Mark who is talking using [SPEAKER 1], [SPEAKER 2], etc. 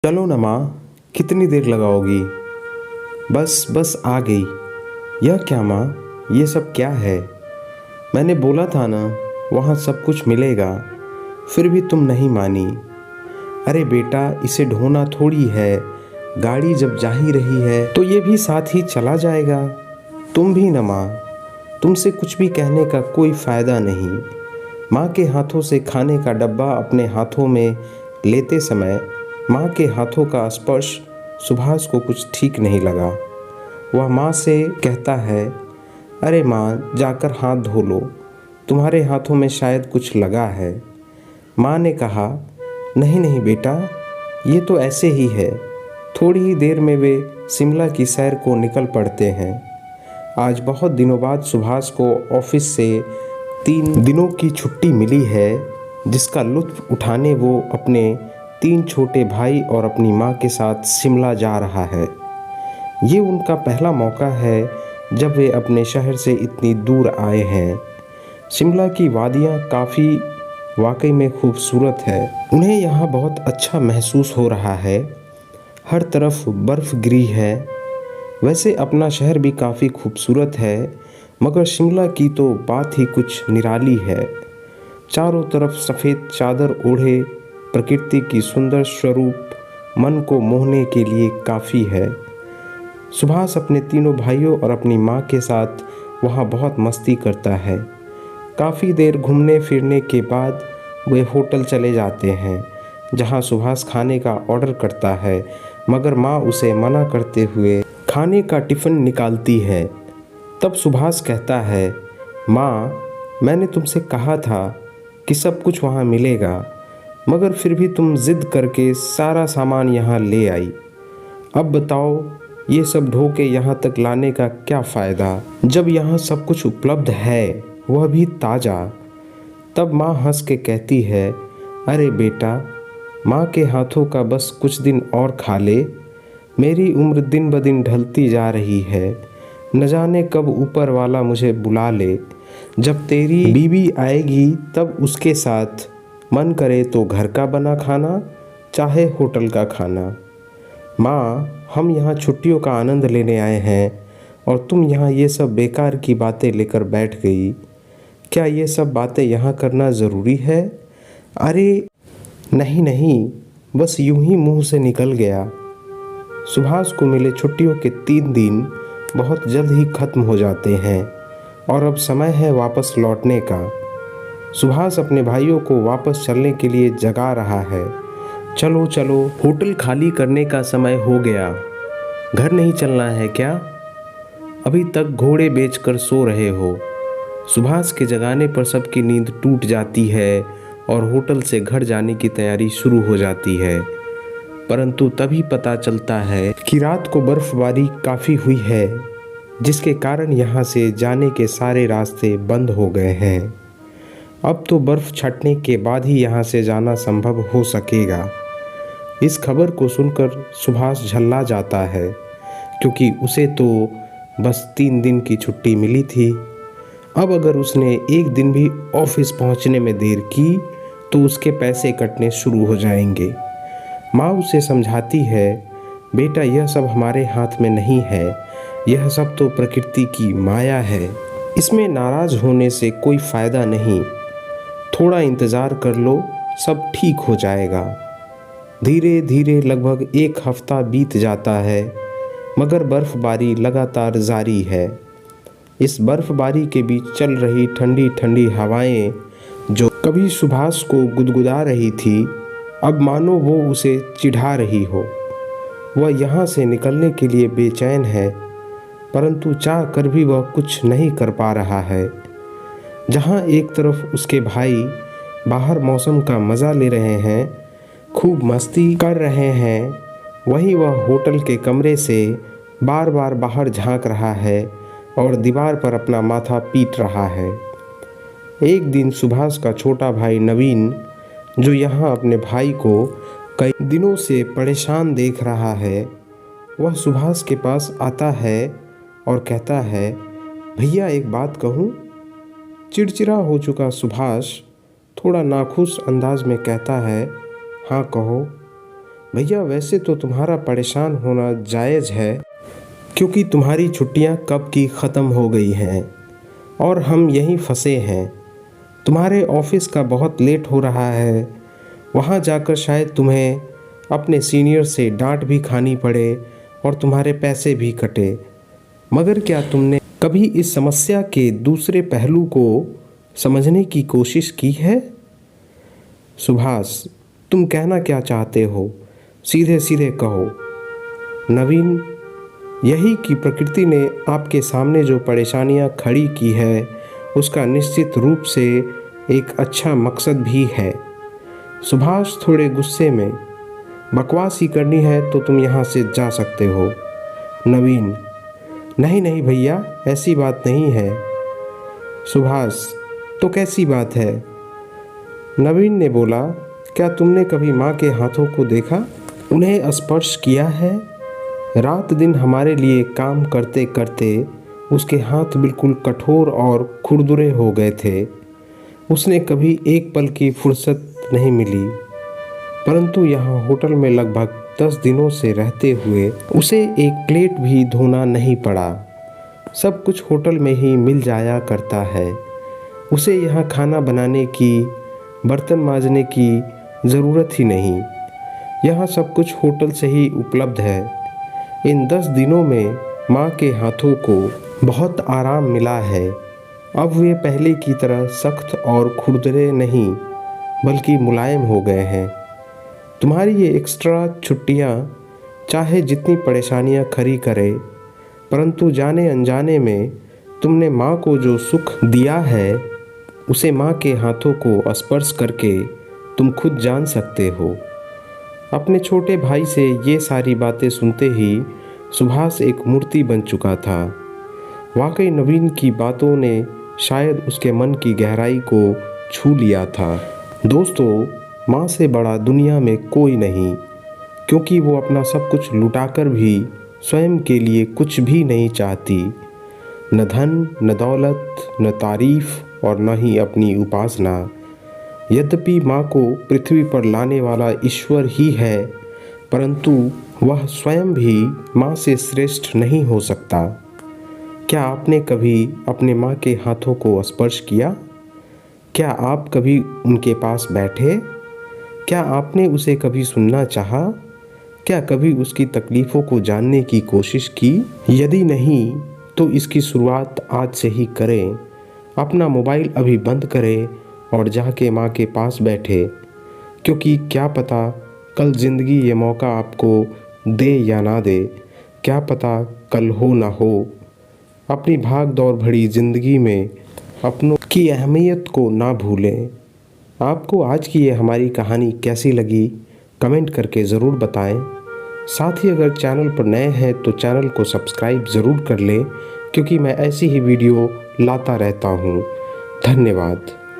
[SPEAKER 1] चलो ना माँ, कितनी देर लगाओगी? बस बस आ गई। यह क्या माँ, ये सब क्या है? मैंने बोला था ना वहाँ सब कुछ मिलेगा, फिर भी तुम नहीं मानी। अरे बेटा, इसे ढोना थोड़ी है, गाड़ी जब जा ही रही है तो ये भी साथ ही चला जाएगा। तुम भी ना माँ, तुमसे कुछ भी कहने का कोई फ़ायदा नहीं। माँ के हाथों से खाने का डब्बा अपने हाथों में लेते समय माँ के हाथों का स्पर्श सुभाष को कुछ ठीक नहीं लगा। वह माँ से कहता है, अरे माँ, जाकर हाथ धो लो, तुम्हारे हाथों में शायद कुछ लगा है। माँ ने कहा, नहीं नहीं बेटा, ये तो ऐसे ही है। थोड़ी ही देर में वे शिमला की सैर को निकल पड़ते हैं। आज बहुत दिनों बाद सुभाष को ऑफिस से 3 दिनों की छुट्टी मिली है, जिसका लुत्फ़ उठाने वो अपने 3 छोटे भाई और अपनी माँ के साथ शिमला जा रहा है। ये उनका पहला मौका है जब वे अपने शहर से इतनी दूर आए हैं। शिमला की वादियाँ काफ़ी वाकई में खूबसूरत है। उन्हें यहाँ बहुत अच्छा महसूस हो रहा है। हर तरफ बर्फ़ गिरी है। वैसे अपना शहर भी काफ़ी खूबसूरत है, मगर शिमला की तो बात ही कुछ निराली है। चारों तरफ सफ़ेद चादर ओढ़े प्रकृति की सुंदर स्वरूप मन को मोहने के लिए काफ़ी है। सुभाष अपने तीनों भाइयों और अपनी माँ के साथ वहाँ बहुत मस्ती करता है। काफ़ी देर घूमने फिरने के बाद वे होटल चले जाते हैं, जहाँ सुभाष खाने का ऑर्डर करता है, मगर माँ उसे मना करते हुए खाने का टिफ़िन निकालती है। तब सुभाष कहता है, माँ, मैंने तुमसे कहा था कि सब कुछ वहाँ मिलेगा, मगर फिर भी तुम ज़िद करके सारा सामान यहाँ ले आई। अब बताओ, ये सब ढो के यहाँ तक लाने का क्या फ़ायदा, जब यहाँ सब कुछ उपलब्ध है, वह भी ताज़ा। तब माँ हंस के कहती है, अरे बेटा, माँ के हाथों का बस कुछ दिन और खा ले। मेरी उम्र दिन ब दिन ढलती जा रही है। न जाने कब ऊपर वाला मुझे बुला ले। जब तेरी बीवी आएगी तब उसके साथ मन करे तो घर का बना खाना, चाहे होटल का खाना। माँ, हम यहाँ छुट्टियों का आनंद लेने आए हैं और तुम यहाँ ये सब बेकार की बातें लेकर बैठ गई। क्या ये सब बातें यहाँ करना ज़रूरी है? अरे नहीं नहीं, बस यूं ही मुंह से निकल गया। सुभाष को मिले छुट्टियों के 3 दिन बहुत जल्द ही ख़त्म हो जाते हैं और अब समय है वापस लौटने का। सुभाष अपने भाइयों को वापस चलने के लिए जगा रहा है। चलो चलो, होटल खाली करने का समय हो गया। घर नहीं चलना है क्या? अभी तक घोड़े बेचकर सो रहे हो। सुभाष के जगाने पर सबकी नींद टूट जाती है और होटल से घर जाने की तैयारी शुरू हो जाती है। परंतु तभी पता चलता है कि रात को बर्फबारी काफ़ी हुई है, जिसके कारण यहाँ से जाने के सारे रास्ते बंद हो गए हैं। अब तो बर्फ़ छटने के बाद ही यहाँ से जाना संभव हो सकेगा। इस खबर को सुनकर सुभाष झल्ला जाता है, क्योंकि उसे तो बस 3 दिन की छुट्टी मिली थी। अब अगर उसने एक दिन भी ऑफिस पहुँचने में देर की तो उसके पैसे कटने शुरू हो जाएंगे। माँ उसे समझाती है, बेटा, यह सब हमारे हाथ में नहीं है। यह सब तो प्रकृति की माया है। इसमें नाराज़ होने से कोई फ़ायदा नहीं। थोड़ा इंतज़ार कर लो, सब ठीक हो जाएगा। धीरे धीरे लगभग 1 हफ्ता बीत जाता है, मगर बर्फ़बारी लगातार जारी है। इस बर्फ़बारी के बीच चल रही ठंडी ठंडी हवाएं, जो कभी सुभाष को गुदगुदा रही थी, अब मानो वो उसे चिढ़ा रही हो। वह यहाँ से निकलने के लिए बेचैन है, परंतु चाह कर भी वह कुछ नहीं कर पा रहा है। जहाँ एक तरफ उसके भाई बाहर मौसम का मज़ा ले रहे हैं, खूब मस्ती कर रहे हैं, वहीं वह होटल के कमरे से बार बार बाहर झांक रहा है और दीवार पर अपना माथा पीट रहा है। एक दिन सुभाष का छोटा भाई नवीन, जो यहाँ अपने भाई को कई दिनों से परेशान देख रहा है, वह सुभाष के पास आता है और कहता है, भैया एक बात कहूँ? चिड़चिड़ा हो चुका सुभाष थोड़ा नाखुश अंदाज में कहता है, हाँ कहो। भैया वैसे तो तुम्हारा परेशान होना जायज़ है, क्योंकि तुम्हारी छुट्टियां कब की ख़त्म हो गई हैं और हम यहीं फंसे हैं। तुम्हारे ऑफिस का बहुत लेट हो रहा है, वहाँ जाकर शायद तुम्हें अपने सीनियर से डांट भी खानी पड़े और तुम्हारे पैसे भी कटे। मगर क्या तुमने कभी इस समस्या के दूसरे पहलू को समझने की कोशिश की है? सुभाष, तुम कहना क्या चाहते हो? सीधे सीधे कहो। नवीन, यही कि प्रकृति ने आपके सामने जो परेशानियां खड़ी की है उसका निश्चित रूप से एक अच्छा मकसद भी है। सुभाष थोड़े गुस्से में, बकवास ही करनी है तो तुम यहाँ से जा सकते हो। नवीन, नहीं नहीं भैया, ऐसी बात नहीं है। सुभाष, तो कैसी बात है? नवीन ने बोला, क्या तुमने कभी माँ के हाथों को देखा, उन्हें स्पर्श किया है? रात दिन हमारे लिए काम करते करते उसके हाथ बिल्कुल कठोर और खुरदुरे हो गए थे। उसने कभी एक पल की फुर्सत नहीं मिली, परंतु यहाँ होटल में लगभग 10 दिनों से रहते हुए उसे एक प्लेट भी धोना नहीं पड़ा। सब कुछ होटल में ही मिल जाया करता है। उसे यहाँ खाना बनाने की, बर्तन मांजने की ज़रूरत ही नहीं। यहाँ सब कुछ होटल से ही उपलब्ध है। इन 10 दिनों में माँ के हाथों को बहुत आराम मिला है। अब वे पहले की तरह सख्त और खुरदरे नहीं, बल्कि मुलायम हो गए हैं। तुम्हारी ये एक्स्ट्रा छुट्टियाँ चाहे जितनी परेशानियाँ खड़ी करे, परंतु जाने अनजाने में तुमने माँ को जो सुख दिया है उसे माँ के हाथों को स्पर्श करके तुम खुद जान सकते हो। अपने छोटे भाई से ये सारी बातें सुनते ही सुभाष एक मूर्ति बन चुका था। वाकई नवीन की बातों ने शायद उसके मन की गहराई को छू लिया था। दोस्तों, माँ से बड़ा दुनिया में कोई नहीं, क्योंकि वो अपना सब कुछ लुटाकर भी स्वयं के लिए कुछ भी नहीं चाहती। न धन, न दौलत, न तारीफ और न ही अपनी उपासना। यद्यपि माँ को पृथ्वी पर लाने वाला ईश्वर ही है, परंतु वह स्वयं भी माँ से श्रेष्ठ नहीं हो सकता। क्या आपने कभी अपने माँ के हाथों को स्पर्श किया? क्या आप कभी उनके पास बैठे? क्या आपने उसे कभी सुनना चाहा? क्या कभी उसकी तकलीफ़ों को जानने की कोशिश की? यदि नहीं, तो इसकी शुरुआत आज से ही करें। अपना मोबाइल अभी बंद करें और जाके माँ के पास बैठे, क्योंकि क्या पता कल ज़िंदगी ये मौका आपको दे या ना दे। क्या पता कल हो ना हो। अपनी भाग दौड़ भरी ज़िंदगी में अपनों की अहमियत को ना भूलें। आपको आज की ये हमारी कहानी कैसी लगी, कमेंट करके ज़रूर बताएं। साथ ही अगर चैनल पर नए हैं तो चैनल को सब्सक्राइब ज़रूर कर लें, क्योंकि मैं ऐसी ही वीडियो लाता रहता हूँ। धन्यवाद।